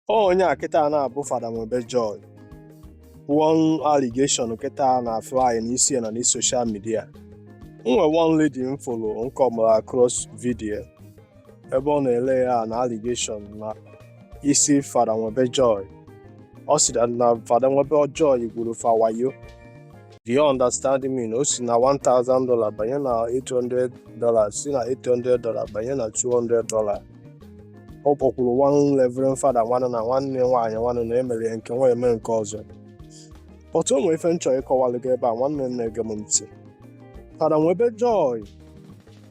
onye a kịta na-abụ Fada Nwebe Joy. One allegation kịta na-fly n'isi na social media. One lady m follow nkọmara across video ebe ọ na-ele ya na allegation na isi Fada Nwebe Joy. Ọ sị na Fada Nwebe Joy gwuru fa wayo. Do you understand me? O si na $1,000 banye na $800, si na $800 banye na $200. Ọ kpọkwuru one Reverend Fada nwanne na nwanne nwaanyị nwanne na emere nke nwa eme nke ọzọ. But o nwere ife m chọrọ ịkọwalụ gị ebe a nwanne m na-ege m ntị. Fada Nwebe Joy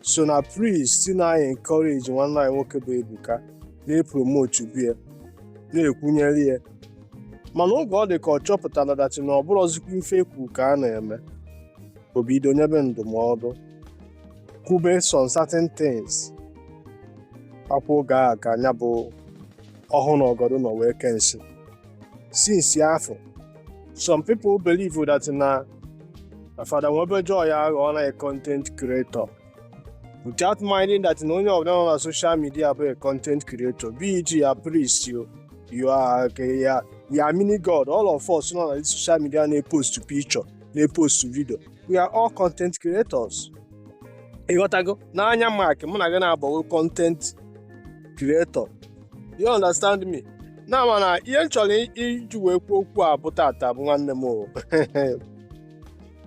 so na priest si na-encourage nwanne anyị nwoke bụ Ebuka na-epromote bie na-ekwunyere ya. Mana oge ọ dị ka ọ chọpụtara dat na ọ bụrụzikwa ife ekwu ka a na-eme, o bido nyebe ndụmọdụ kwube some certain things. Akwa oge a ka anya bụ ọhụụ na ọgọdụ nọ wee kensi. Since afọ, some people believe that na Fada Nwebe Joy aghọọ na a content creator without minding that na onye ọbụla nọ na social media bụ a content creator, be it ya priest, you are ya mini god. All of us nọ na social media na-epost picture, na-epost video, we are all content creators. Ịghọtago? N'anya Mark, mụ na gị na-agbawe content creator. You understand me? Na mana ihe m chọrọ iji wee kwuo okwu a bụ tata bụ nwanne m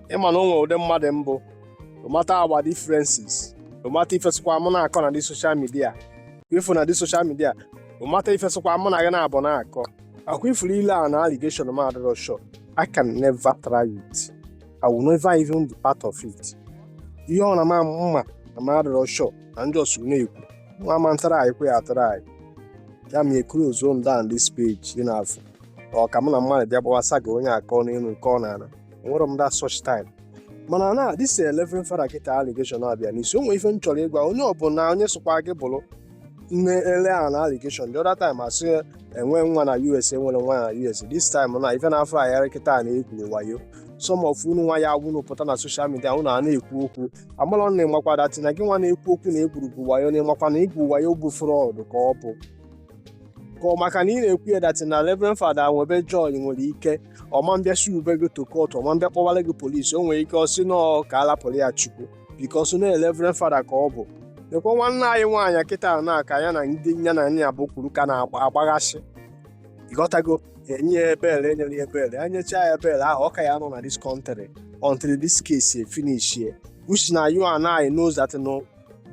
ịma na o nwere ụdị mmadụ mbụ, no matter our differences, no matter ifesịkwa mụ na-akọ na dị social media, ifu na dị social media, no matter ifesịkwa mụ na gị na-abụ na-akọ, akwa ifuru ile a na allegation m adịrọ sure, I can never try it. I will never even be part of it. Ihe ọ na ma mma na m adịrọ sure na ndị osu na-ekwu nwa ma ntara anyị kwe ya atara anyị ya ma close on down this page ị na-afụ ọ ka mụ na mmadụ bịa gbawasa gị onye akọ n'elu nke ọ na-ana. Enwere m that such time. Mana na this 11 Fada kịta allegation abịa n'isi. O nwere ife m chọrọ ịgwa onye ọbụla onye sokwa gị bụrụ na-ele a na allegation. The other time asị enwe nwa na US, enwere nwa na US. This time na ife na-afọ ahịara kịta na-ekwu wayo. Some of unu nwa ya agwụ pụta na social media unu na-ekwu okwu amalọ na ịmakwa dati na gị nwa na-ekwu okwu na egwurugwu wayo na ịmakwa na igwu wayo bụ fraud ka ọ bụ ka ọ maka na ị na-ekwu ya dati na Reverend Fada Nwebe Joy nwere ike ọma mbịa si ube gị to court, ọma mbịa kpọwara gị polisi. O nwere ike ọ sị nọ ka alapụrụ ya Chukwu because na Reverend Fada ka ọ bụ. Lekwa nwanne anyị nwaanyị kịta na aka ya na ndị ya na nne ya bụ kwuru ka na-agbaghasị. Ịghọtago? Enye bel, enyere ya bel, anyecha ya bel ahụ ọ ka ya nọ na this country until this case finish here. Which na you and I knows that no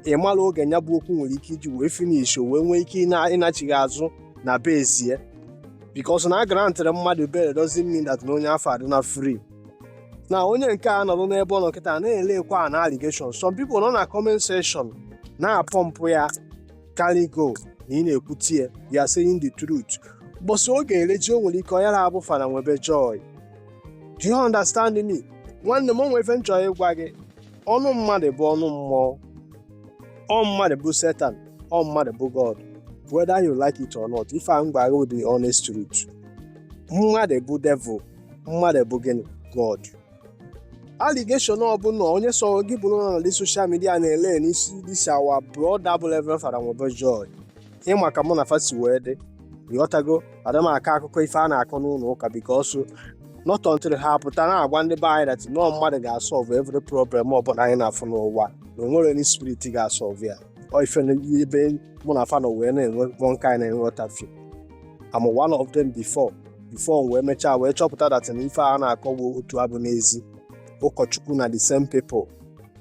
ịmala oge nya bụ okwu nwere ike iji wee finish wee nwee ike ịnachighị azụ na base ya because na grantịrị mmadụ bel doesn't mean that na onye afọ adị na free. Na onye nke a nọrọ n'ebe ọ nọ kịta na-elekwa na allegation. Some people nọ na comment section na-apọmpụ ya carry go na ị na-ekwutie ya, you are saying the truth. Bọsị oge eleji o nwere ike onye na-abụ Fada Nwebe Joy. Do you understand me? Nwanne m onwe ife m chọrọ ịgwa gị, ọnụ mmadụ bụ ọnụ mmụọ, ọ mmadụ bụ Satan, ọ mmadụ bụ God. Whether you like it or not, if I'm gbara with the honest truth, mmadụ bụ devil, mmadụ bụ gịnị? God. Allegation ọ bụ na onye so gị bụrụ na ndị social media na-ele n'isi this our brother bụ Reverend Fada Nwebe Joy. Ịma ka mụ na fasi wee dị. Ịghọtago? Adam aka akụkọ ife a na-akọ n'ụlọ ụka because not until ha pụta na-agwa ndị be anyị that no mmadụ ga-asolve every problem ọbụla anyị na-afụ n'ụwa na onwere any spirit ga-asolve ya. Ọ ife ebe mụ na Fada wee na-enwe one kind nghọtafe. I'm one of them before wee mechaa wee chọpụta that na ife a na-akọwa otu abụ n'ezi ụkọchukwu na the same people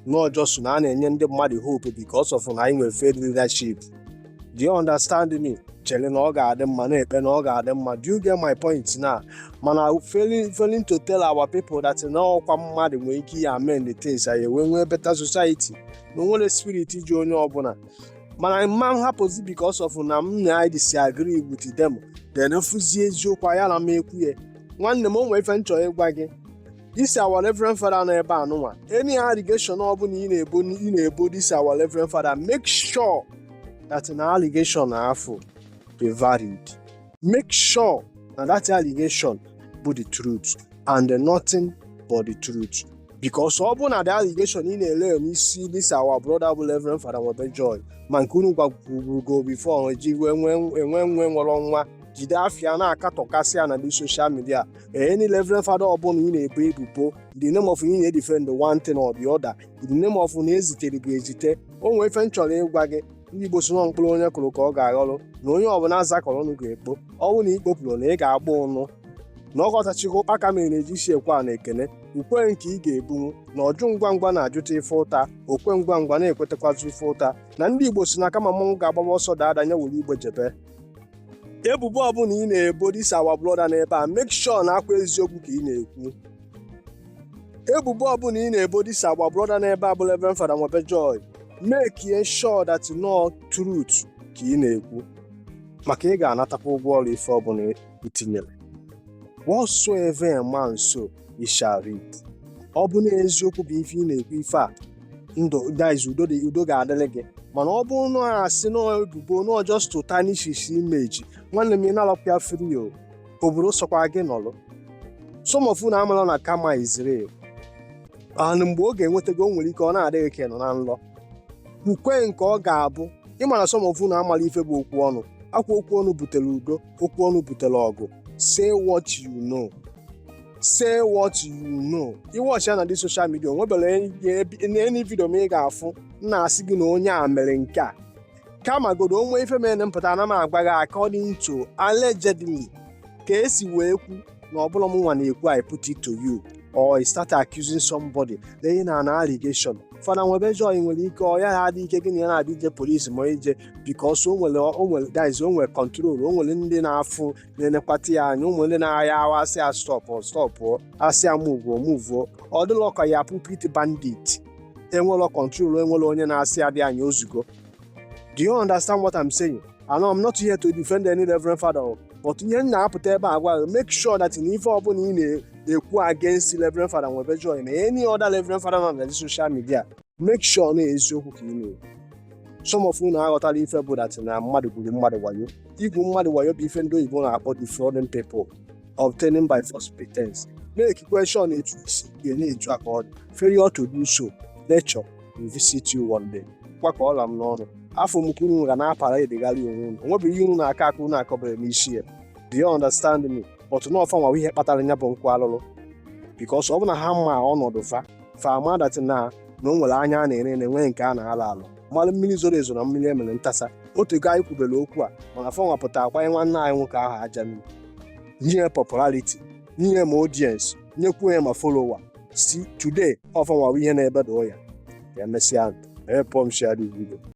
no just na a na-enye ndị mmadụ hope because of na anyị nwere faith leadership. Do you understand me? Chere na ọ ga-adị mma na-ekpe na ọ ga-adị mma. Do you get my point now? Mana failing to tell our people that na ọkwa mmadụ nwere ike ya amend the things anyị nwee better society na nwere spirit ji onye ọbụla. Mana mma hapụzi because of na m na I disagree with them then fụzie eziokwu ya na m ekwu ya. Nwanne m onwe ife m chọrọ ịgwa gị, this our Reverend Fada nọ ebe anụnwa, any allegation ọbụla ị na-ebo this our Reverend Fada, make sure that an allegation afọ be valid. Make sure that allegation be the truth and nothing but the truth. Because ọ bụ na the allegation ị na-ele n'isi this our brother bụ Reverend Fada Nwebe Joy ma nke unu gwagwugo before ji enwe nwere nwa jide afịa na-akatọkasị ya na ndị social media. Any Reverend Fada ọbụla ị na-ebo ebubo the name of ị na-edefend one thing or the other, the name of na ezitere gị ezite. O nwee ife m chọrọ ịgwa gị, ndị Igbo so mkpụrụ onye kụrụ ka ọ ga-aghọrọ, na onye ọbụla azakọrọ ọnụ ga-ekpo. Ọ bụrụ na ikpopụrụ na ị ga-agba ụnụ na ọkọtachikwa ụkpaka mere na-eji isi ekwe a na ekene, ukwe nke ị ga-ebunwu na ọjụ ngwa ngwa na-ajụta ife ụta, okwe ngwa ngwa na-ekwetakwazi ife ụta. Na ndị Igbo si na kama mmọnwụ ga-agbaba ọsọ dada anya were igbe jebe. Ebubo ọbụla ị na-ebo this our brother n'ebe a, make sure na akwa eziokwu ka ị na-ekwu. Ebubo ọbụla ị na-ebo this our brother n'ebe a bụ Reverend Fada Nwebe Joy, make sure that no truth ka ị na-ekwu, maka ị ga-anatakwa ụgwọ ọrụ ife ọbụla itinyere. Whatsoever a man sow, he shall reap. Ọ bụ na eziokwu bụ ife ị na-ekwu ife a, ndụ guys udo ga-adịrị gị. Mana ọ bụ na asị na ebubo na just to tarnish his image, nwanne m ị na-alọpịa free o, obodo sọkwa gị nọrọ. Some of unu amala na karma is real. Mgbe ọ ga-enweta gị, o nwere ike ọ na-adịghị ka nọ na nlọ. Ukwe nke ọ ga-abụ, ịmara some of unu amala ife bụ okwu ọnụ. Akwa okwu ọnụ butere udo, okwu ọnụ butere ọgụ. Say what you know. Say what you know. Iwatch ya na dị social media, onwebere any video ma ị ga-afụ na-asị gị na onye a mere nke a. Kamagodo onwe ife mere mpụta na m agwa gị according to allegedly ka esi wee kwu na ọbụla m nwa na-ekwu I put it to you, or I start accusing somebody laying an allegation. Fada Nwebe Joy nwere ike ọ ya adị ike gị na ya na-adị ije polisi ma ije because o nwere control, o nwere ndị na-afụ na-enekwata ya anya, o nwere ndị na-aya awa asị ya stọpụ asị ya muvuo. Ọ dịlọ ka ya pulpit bandit, enwere control, enwere onye na-asị ya dị anya ozugbo. Do you understand what I'm saying? I know I'm not here to defend any Reverend Father, but ihe na-apụta ebe agwa, make sure that in ife ọbụla ị na-ekwu against Reverend Fada Nwebe Joy na any other Reverend Father na the social media, make sure na eziokwu ka ị na-ekwu. Some of unu aghọtara ife bụ that na mmadụ gwuru mmadụ wayo. Igwu mmadụ wayo bụ ife ndị oyibo na-akpọ defrauding people, obtaining by false pretense. Make question etu isi ga-na-eju aka ọ dị. Failure to do so, nature will visit you one day. Kwakọ ọla m n'ọrụ. Afọ m ka unu ga na-apara edegharị onwe unu. Onwebe ihe unu na-aka aka unu akọbere n'isi ya. Do you understand me? But n'ọfa nwa ihe kpatara ya bụ nkwa alụlụ. Because ọ bụ na ha ma ọnọdụ fa ama that na o nwere anya a na-ere na-enwe nke a na-alụ alụ. Mmalụ mmiri zoro ezo na mmiri emere ntasa. Otu ego anyị kwubere okwu a, mana afọ nwa pụta agbanye nwanne anyị nwoke ahụ aja mmiri. Nye popularity, nye ma audience, nyekwu ya ma follower. See, today ọfa nwa ihe na-ebedo ya. Ya mesịa, help m share this video.